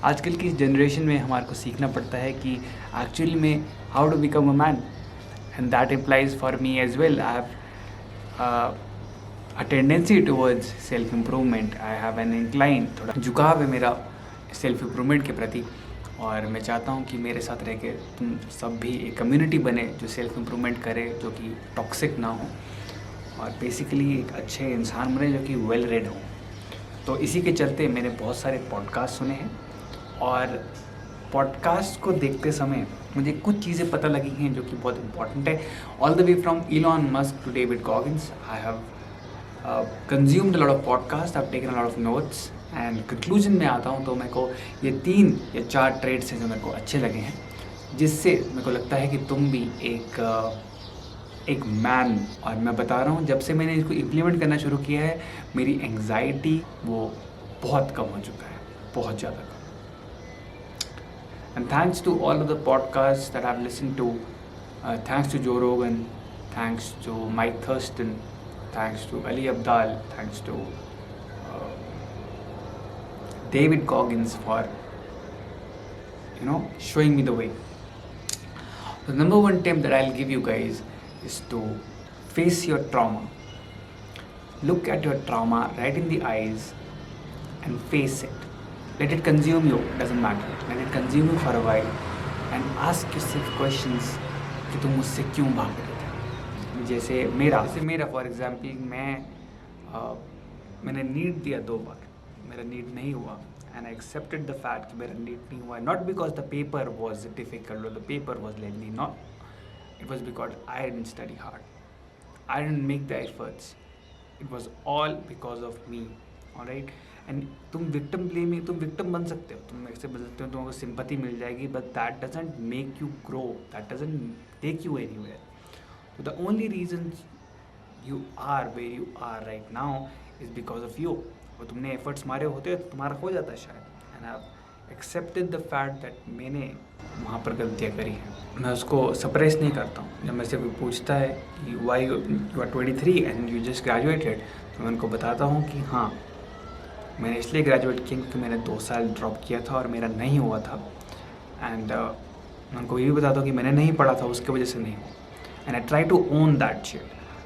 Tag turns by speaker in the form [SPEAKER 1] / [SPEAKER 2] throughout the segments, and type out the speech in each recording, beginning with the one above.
[SPEAKER 1] आजकल की जनरेशन में हमारे को सीखना पड़ता है कि एक्चुअली में how to become a man, and that implies for me as well. I have a tendency towards self improvement. I have an incline, थोड़ा झुकाव है मेरा सेल्फ इम्प्रूवमेंट के प्रति, और मैं चाहता हूँ कि मेरे साथ रह के तुम सब भी एक कम्युनिटी बने जो सेल्फ इम्प्रूवमेंट करे, जो कि टॉक्सिक ना हो, और बेसिकली एक अच्छे इंसान बने जो कि वेल रेड हो. तो इसी के चलते मैंने बहुत सारे पॉडकास्ट सुने हैं, और पॉडकास्ट को देखते समय मुझे कुछ चीज़ें पता लगी हैं जो कि बहुत इंपॉर्टेंट है. All the way from Elon Musk to David Goggins, I have consumed a lot of podcasts, I've taken a lot of notes, and conclusion में आता हूँ तो मेरे को ये 3 या 4 ट्रेड्स हैं जो मेरे को अच्छे लगे हैं, जिससे मेरे को लगता है कि तुम भी एक मैन. और मैं बता रहा हूँ, जब से मैंने इसको इम्प्लीमेंट करना शुरू किया है, मेरी एंग्जाइटी वो बहुत कम हो चुका है, बहुत ज़्यादा कम. And thanks to all of the podcast that I have listened to, thanks to Joe Rogan, thanks to Mike Thurston, thanks to Ali Abdal, thanks to David Goggins for showing me the way. The number one tip that I'll give you guys is to face your trauma. Look at your trauma right in the eyes and face it. Let it consume you, doesn't matter. Let it consume you for a while and ask yourself questions कि तुम मुझसे क्यों भाग रहे थे. जैसे मेरा for example, मैंने नीट दिया 2 बार, मेरा नीट नहीं हुआ, and I accepted the fact कि मेरा नीट नहीं हुआ. Not because the paper was difficult और the paper was lengthy, not, it was because I didn't study hard, I didn't make the efforts, it was all because of me. Alright. And तुम victim बन सकते हो, तुम ऐसे बन सकते हो, तुमको सिंपैथी मिल जाएगी, but that doesn't make you grow, that doesn't take you anywhere. So the only reason you are where you are right now is because of you. और तुमने efforts मारे होते तो तुम्हारा हो जाता शायद. And I've accepted the fact that मैंने वहाँ पर गलतियाँ करी हैं. मैं उसको सप्रेस नहीं करता हूँ. जब मुझसे कोई पूछता है कि why you are 23 and you just graduated, तो मैं उनको बताता हूँ कि हाँ, मैंने इसलिए ग्रेजुएट किया क्योंकि मैंने 2 साल ड्रॉप किया था और मेरा नहीं हुआ था. एंड मैं उनको ये भी बताता हूँ कि मैंने नहीं पढ़ा था, उसकी वजह से नहीं हुआ. And I try to own that shit.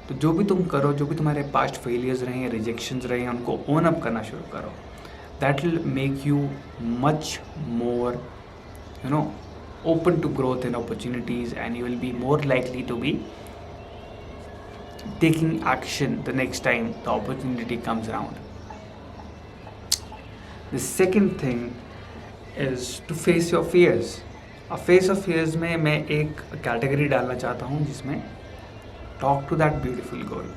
[SPEAKER 1] तो जो भी तुम करो, जो भी तुम्हारे पास्ट फेलियर्स रहे हैं, रिजेक्शंस रहे हैं, उनको ओन अप करना शुरू करो. That will make you much more open to growth and opportunities, and you will be more likely to be taking action the next time the opportunity comes around. The second thing is to face your fears. अब face of fears में मैं एक category डालना चाहता हूँ जिसमें talk to that beautiful girl,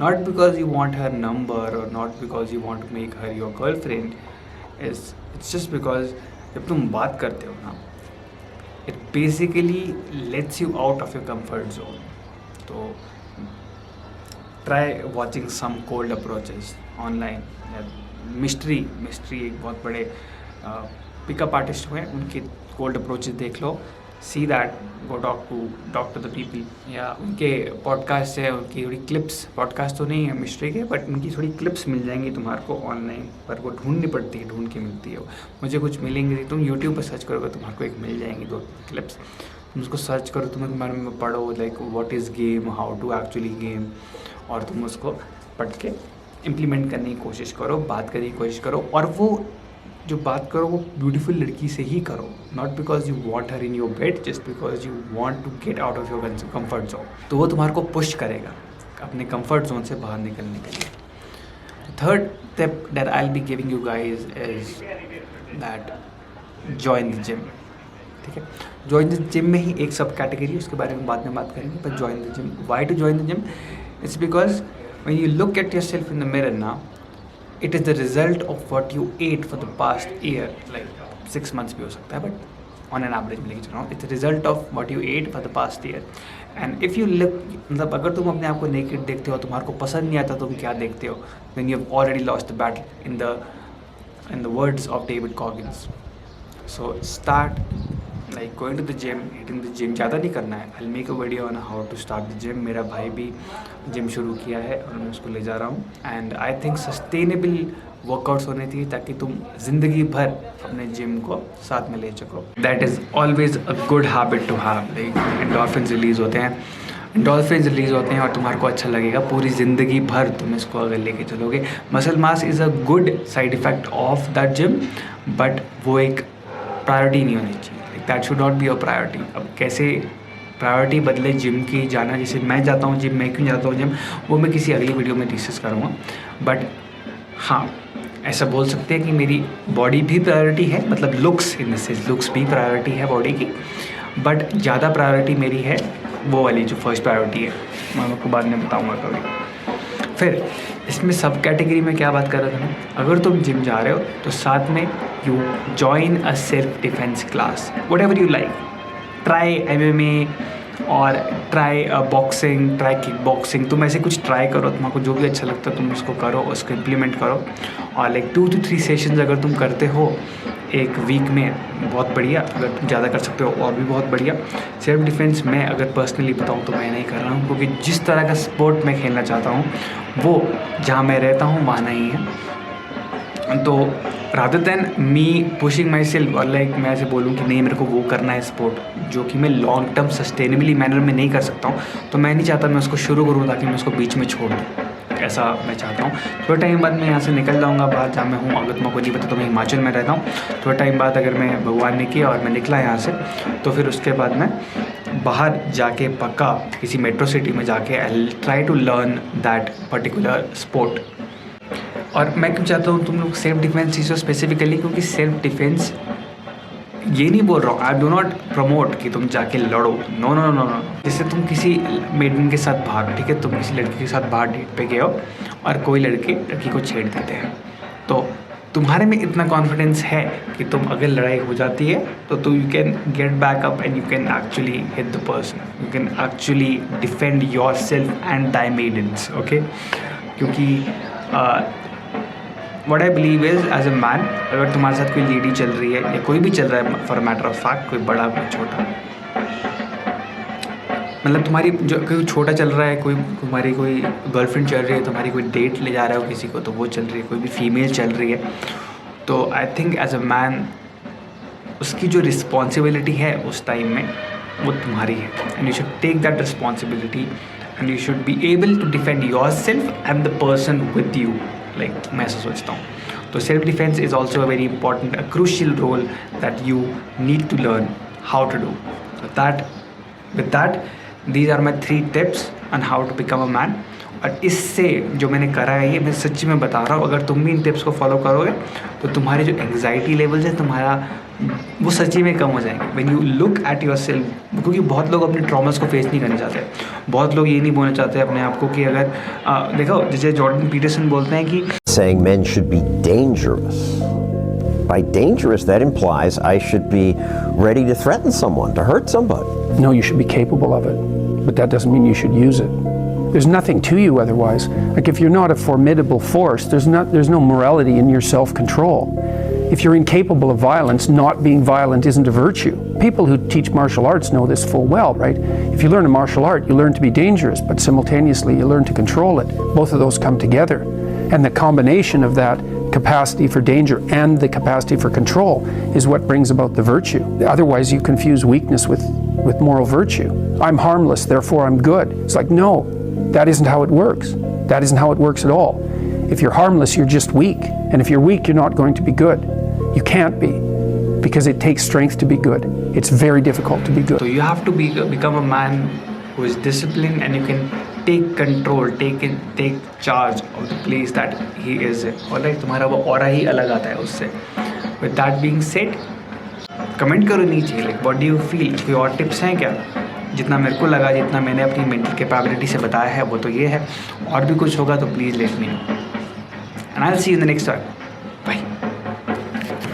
[SPEAKER 1] not because you want her number और not because you want to make her your girlfriend, it's just because जब तुम बात करते हो ना, it basically lets you out of your comfort zone. तो try watching some cold approaches online. Mystery एक बहुत बड़े पिकअप आर्टिस्ट हुए, उनके कोल्ड अप्रोचेस देख लो. See that, go talk to the people, या उनके पॉडकास्ट है, उनकी थोड़ी क्लिप्स, पॉडकास्ट तो नहीं है मिस्ट्री के, बट उनकी थोड़ी क्लिप्स मिल जाएंगी तुम्हारे को ऑनलाइन पर. वो ढूंढनी पड़ती है, ढूंढ के मिलती है. मुझे कुछ मिलेंगी, तुम यूट्यूब पर सर्च करोगे तुम्हारे को एक मिल जाएंगी 2 क्लिप्स. तुम उसको सर्च करो, तुम्हें तुम्हारे में पढ़ो like what is game, how to actually game, और तुम उसको पढ़ के इम्प्लीमेंट करने की कोशिश करो, बात करने की कोशिश करो. और वो जो बात करो वो ब्यूटीफुल लड़की से ही करो, not because you want her in your bed, just because you want to get out of your comfort zone. तो वो तुम्हारे को पुश करेगा अपने कंफर्ट जोन से बाहर निकलने के लिए. Third tip that I will be giving you guys is that join the gym. ठीक है, जॉइन द जिम में ही एक सब कैटेगरी, उसके बारे में बाद में बात करेंगे. पर join the gym, why to join the gym? It's because when you look at yourself in the mirror ना, it is the result of what you ate for the past year, like 6 months भी हो सकता है, but on an average में लेके चल रहा हूँ, it's the result of what you ate for the past year. And if you look, मतलब अगर तुम अपने आप को naked देखते हो, तुम्हारे को पसंद नहीं आता, तुम क्या देखते हो, then you have already lost the battle in the words of David Goggins. So start like going to the gym, hitting the gym. ज़्यादा नहीं करना है. I'll make a video on how to start the gym. मेरा भाई भी gym शुरू किया है और मैं उसको ले जा रहा हूँ. And I think sustainable workouts होने चाहिए ताकि तुम ज़िंदगी भर अपने जिम को साथ में ले सको। That is always a good habit to have. Like endorphins release होते हैं, और तुम्हारे को अच्छा लगेगा पूरी ज़िंदगी भर तुम इसको अगर लेके चलोगे। Muscle mass is a good side effect of that gym, but वो एक प्रायोरिटी नहीं होनी चाहिए। Like that should not be a priority. अब कैसे प्रायोरिटी बदले जिम की जाना, जैसे मैं जाता हूँ जिम, मैं क्यों जाता हूँ जिम, वो मैं किसी अगली वीडियो में डिस्कस करूँगा। बट हाँ, ऐसा बोल सकते हैं कि मेरी बॉडी भी प्रायोरिटी है, मतलब looks, in the sense looks भी प्रायोरिटी है बॉडी की, बट ज़्यादा प्रायोरिटी मेरी है वो वाली जो फर्स्ट प्रायोरिटी है, मैं आपको बाद में बताऊँगा कभी। फिर इसमें सब कैटेगरी में क्या बात कर रहा था मैं, अगर तुम जिम जा रहे हो तो साथ में you join a self defence class, what ever you like. Try MMA और try boxing, try kick boxing, तुम ऐसे कुछ ट्राई करो, तुमको जो भी अच्छा लगता है तुम उसको करो, उसको इम्प्लीमेंट करो। और लाइक 2 to 3 सेशंस अगर तुम करते हो एक वीक में, बहुत बढ़िया। अगर तुम ज़्यादा कर सकते हो और भी बहुत बढ़िया। सेल्फ डिफेंस मैं अगर पर्सनली बताऊँ तो मैं नहीं कर रहा हूँ, क्योंकि जिस तरह का स्पोर्ट मैं खेलना चाहता हूँ वो जहाँ मैं रहता हूँ वहाँ नहीं है। तो rather than me pushing my self, और लाइक मैं ऐसे बोलूँ कि नहीं मेरे को वो करना है स्पोर्ट जो कि मैं लॉन्ग टर्म सस्टेनेबली मैनर में नहीं कर सकता हूँ, तो मैं नहीं चाहता मैं उसको शुरू करूँ ताकि मैं उसको बीच में छोड़ दूँ। ऐसा मैं चाहता हूँ। थोड़े टाइम बाद मैं यहाँ से निकल जाऊँगा बाहर जहाँ मैं हूँ। अगर तुमको नहीं पता तो मैं हिमाचल में रहता हूँ। थोड़े टाइम बाद अगर मैं, भगवान ने किया और मैं निकला यहाँ से, तो फिर उसके बाद मैं बाहर जाके पक्का किसी मेट्रो सिटी में जाके I will try to learn that particular sport. और मैं क्यों चाहता हूँ तुम लोग सेल्फ डिफेंस सीखो स्पेसिफिकली, क्योंकि सेल्फ डिफेंस, ये नहीं बोल रहा हूँ, आई डू नॉट प्रमोट कि तुम जाके लड़ो, नो नो नो नो। जैसे तुम किसी मेडन के साथ बाहर, ठीक है, तुम किसी लड़की के साथ बाहर डेट पे गए हो और कोई लड़की को छेड़ देते हैं, तो तुम्हारे में इतना कॉन्फिडेंस है कि तुम अगर लड़ाई हो जाती है तो you can get back up and you can actually hit the person, you can actually defend yourself and that maidens, okay. क्योंकि what I believe is as a man, अगर तुम्हारे साथ कोई लेडी चल रही है या कोई भी चल रहा है, फॉर मैटर ऑफ फैक्ट, कोई बड़ा कोई छोटा, मतलब तुम्हारी जो कोई छोटा चल रहा है, कोई तुम्हारी कोई गर्लफ्रेंड चल रही है, तुम्हारी कोई डेट ले जा रहा है हो किसी को, तो वो चल रही है, कोई भी फीमेल चल रही है, तो I think as a man उसकी जो रिस्पॉन्सिबिलिटी है उस टाइम में वो तुम्हारी है, and you should take that responsibility and you should be able to defend yourself and the person with you. Like मैं ऐसा सोचता हूँ। तो self defence is also a very important, a crucial role that you need to learn how to do that. With that, these are my 3 tips on how to become a man. और इससे जो मैंने करा है ये मैं सच्ची में बता रहा हूँ, अगर तुम भी इन टिप्स को फॉलो करोगे तो तुम्हारे जो एंग्जाइटी लेवल्स है तुम्हारा वो सच्ची में कम हो जाएंगे। When you look at your self, क्योंकि बहुत लोग अपने ट्रॉमास को फेस नहीं करना चाहते, बहुत लोग ये नहीं बोलना चाहते अपने आप को कि अगर देखो जैसे जॉर्डन पीटरसन बोलते हैं कि
[SPEAKER 2] saying men should be dangerous. By dangerous, that implies I should be ready to threaten someone, to hurt somebody.
[SPEAKER 3] No, you should be capable of it, but that doesn't mean you should use it. There's nothing to you otherwise. Like if you're not a formidable force, there's no morality in your self-control. If you're incapable of violence, not being violent isn't a virtue. People who teach martial arts know this full well, right? If you learn a martial art, you learn to be dangerous, but simultaneously you learn to control it. Both of those come together. And the combination of that capacity for danger and the capacity for control is what brings about the virtue. Otherwise, you confuse weakness with moral virtue. I'm harmless, therefore I'm good. It's like, no, that isn't how it works. That isn't how it works at all. If you're harmless, you're just weak. And if you're weak, you're not going to be good. You can't be, because it takes strength to be good. It's very difficult to be good.
[SPEAKER 1] So you have to become a man who is disciplined and you can take control, take charge of the place that he is in. और like तुम्हारा वो aura ही अलग आता है उससे. With that being said, comment करो नीचे like what do you feel. कोई और टिप्स हैं क्या? जितना मेरे को लगा, जितना मैंने अपनी मेंटल कैपेबिलिटी से बताया है वो तो ये है. और भी कुछ होगा तो please let me know. And I'll see you in the next one.